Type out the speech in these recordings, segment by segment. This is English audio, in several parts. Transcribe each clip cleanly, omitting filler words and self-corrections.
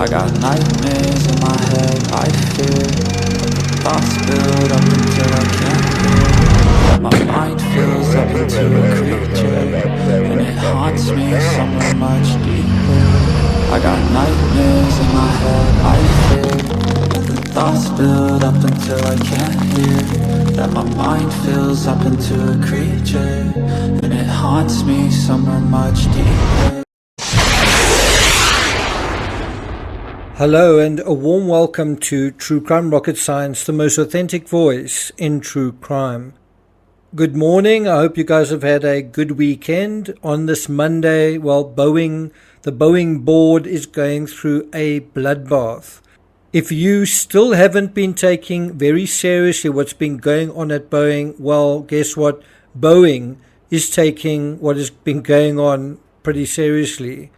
I got nightmares in my head, I fear thoughts build up until I can't hear. That my mind fills up into a creature, and it haunts me somewhere much deeper. I got nightmares in my head, I fear the thoughts build up until I can't hear. That my mind fills up into a creature, and it haunts me somewhere much deeper. Hello and a warm welcome to True Crime Rocket Science, the most authentic voice in true crime. Good morning. I hope you guys have had a good weekend. On this Monday, the Boeing board is going through a bloodbath. If you still haven't been taking very seriously what's been going on at Boeing, well, guess what? Boeing is taking what has been going on pretty seriously.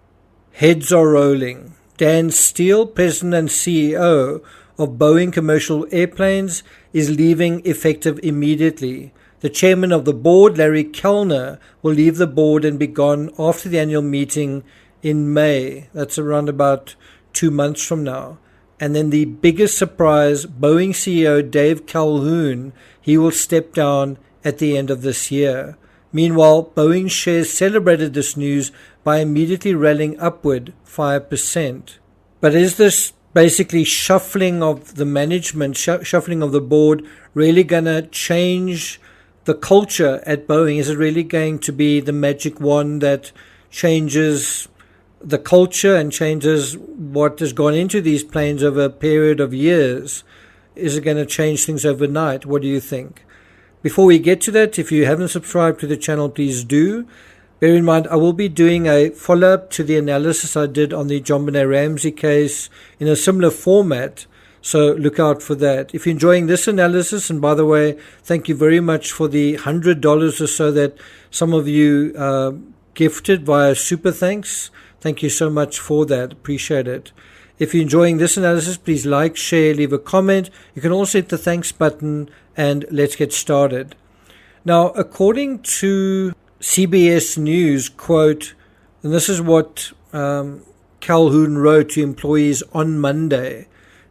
Heads are rolling. Dan Steele, President and CEO of Boeing Commercial Airplanes, is leaving effective immediately. The chairman of the board, Larry Kellner, will leave the board and be gone after the annual meeting in May. That's around about 2 months from now. And then the biggest surprise, Boeing CEO Dave Calhoun, he will step down at the end of this year. Meanwhile, Boeing shares celebrated this news by immediately rallying upward 5%. But is this basically shuffling of the management, shuffling of the board, really going to change the culture at Boeing? Is it really going to be the magic wand that changes the culture and changes what has gone into these planes over a period of years? Is it going to change things overnight? What do you think? Before we get to that, if you haven't subscribed to the channel, please do. Bear in mind, I will be doing a follow-up to the analysis I did on the JonBenet Ramsey case in a similar format, so look out for that. If you're enjoying this analysis, and by the way, thank you very much for the $100 or so that some of you gifted via Super Thanks. Thank you so much for that. Appreciate it. If you're enjoying this analysis, please like, share, leave a comment. You can also hit the thanks button, and let's get started. Now, according to CBS News, quote, and this is what Calhoun wrote to employees on Monday.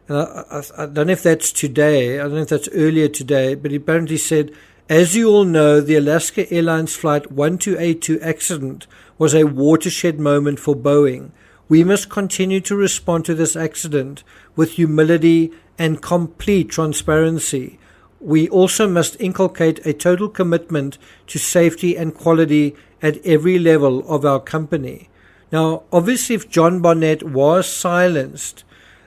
And I don't know if that's today. I don't know if that's earlier today, but he apparently said, as you all know, the Alaska Airlines Flight 1282 accident was a watershed moment for Boeing. We must continue to respond to this accident with humility and complete transparency. We also must inculcate a total commitment to safety and quality at every level of our company. Now, obviously, if John Barnett was silenced,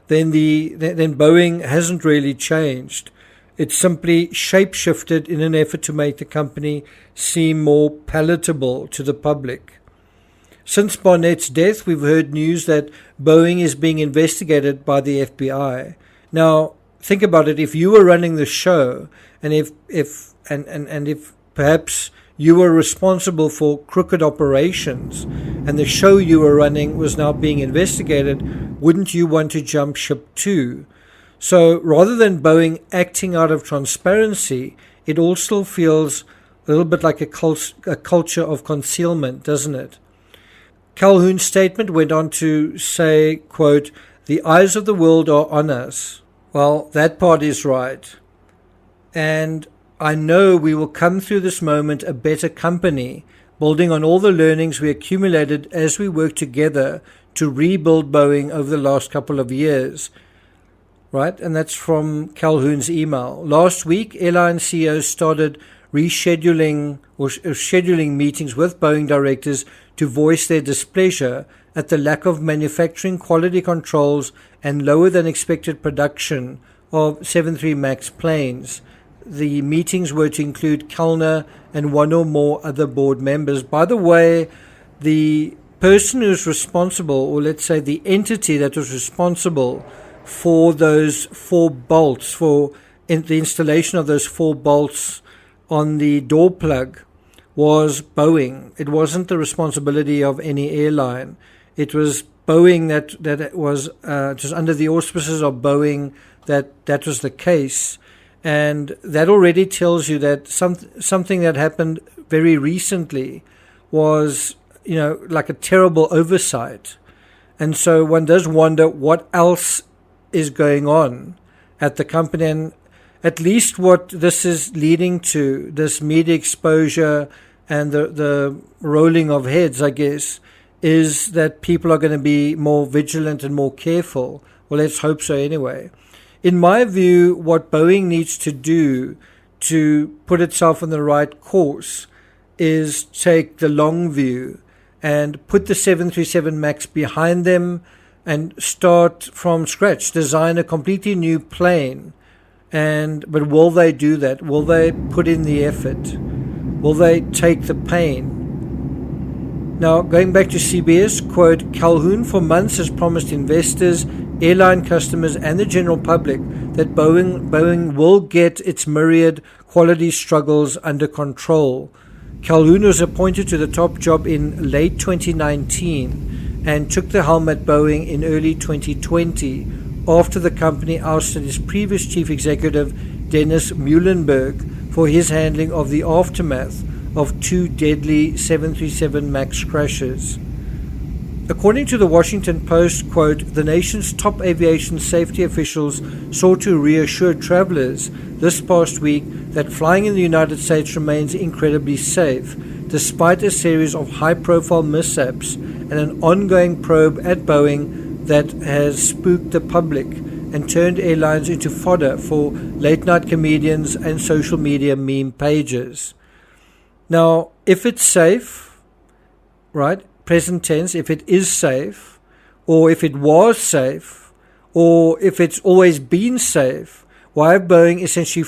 then Boeing hasn't really changed. It's simply shape-shifted in an effort to make the company seem more palatable to the public. Since Barnett's death, we've heard news that Boeing is being investigated by the FBI. Now, think about it. If you were running the show, and if perhaps you were responsible for crooked operations, and the show you were running was now being investigated, wouldn't you want to jump ship too? So rather than Boeing acting out of transparency, it also feels a little bit like a culture of concealment, doesn't it? Calhoun's statement went on to say, quote, the eyes of the world are on us. Well, that part is right. And I know we will come through this moment a better company, building on all the learnings we accumulated as we work together to rebuild Boeing over the last couple of years. Right? And that's from Calhoun's email. Last week, airline CEOs started scheduling meetings with Boeing directors to voice their displeasure at the lack of manufacturing quality controls and lower than expected production of 73 MAX planes. The meetings were to include Kellner and one or more other board members. By the way, the person who's responsible, or let's say the entity that was responsible for those 4 bolts, for the installation of those 4 bolts on the door plug, was Boeing. It wasn't the responsibility of any airline. It was Boeing that was just under the auspices of Boeing that was the case. And that already tells you that something that happened very recently was, like a terrible oversight. And so one does wonder what else is going on at the company. And at least what this is leading to, this media exposure and the rolling of heads, I guess, is that people are going to be more vigilant and more careful. Well, let's hope so anyway. In my view, what Boeing needs to do to put itself on the right course is take the long view and put the 737 MAX behind them and start from scratch, design a completely new plane. But will they do that? Will they put in the effort? Will they take the pain? Now, going back to CBS, quote, Calhoun for months has promised investors, airline customers, and the general public that Boeing will get its myriad quality struggles under control. Calhoun was appointed to the top job in late 2019 and took the helm at Boeing in early 2020 after the company ousted his previous chief executive, Dennis Muhlenberg, for his handling of the aftermath of 2 deadly 737 MAX crashes. According to the Washington Post, quote, the nation's top aviation safety officials sought to reassure travelers this past week that flying in the United States remains incredibly safe, despite a series of high-profile mishaps and an ongoing probe at Boeing that has spooked the public and turned airlines into fodder for late-night comedians and social media meme pages. Now, if it's safe, right, present tense, if it is safe, or if it was safe, or if it's always been safe, why have Boeing essentially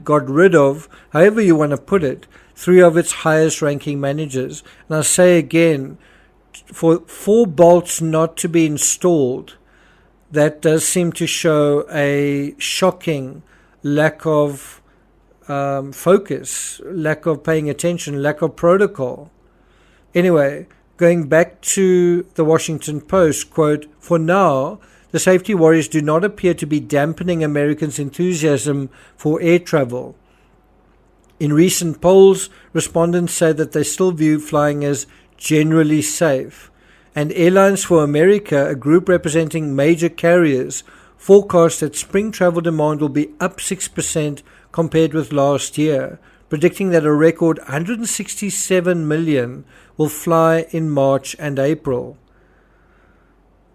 got rid of, however you want to put it, 3 of its highest ranking managers? And I say again, for 4 bolts not to be installed, that does seem to show a shocking lack of focus, lack of paying attention, lack of protocol. Anyway, going back to the Washington Post, quote, for now, the safety worries do not appear to be dampening Americans' enthusiasm for air travel. In recent polls, respondents say that they still view flying as generally safe. And Airlines for America, a group representing major carriers, forecast that spring travel demand will be up 6% compared with last year, predicting that a record 167 million will fly in March and April.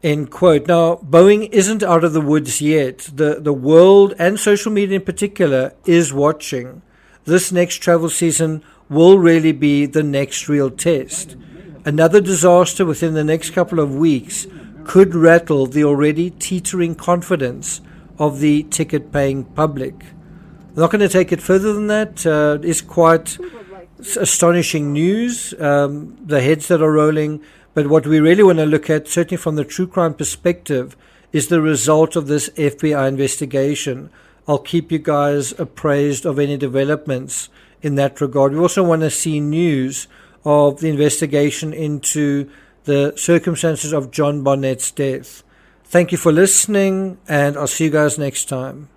End quote. Now, Boeing isn't out of the woods yet. The world, and social media in particular, is watching. This next travel season will really be the next real test. Another disaster within the next couple of weeks could rattle the already teetering confidence of the ticket-paying public. I'm not going to take it further than that. It is quite astonishing news, the heads that are rolling. But what we really want to look at, certainly from the true crime perspective, is the result of this FBI investigation. I'll keep you guys appraised of any developments in that regard. We also want to see news of the investigation into the circumstances of John Barnett's death. Thank you for listening, and I'll see you guys next time.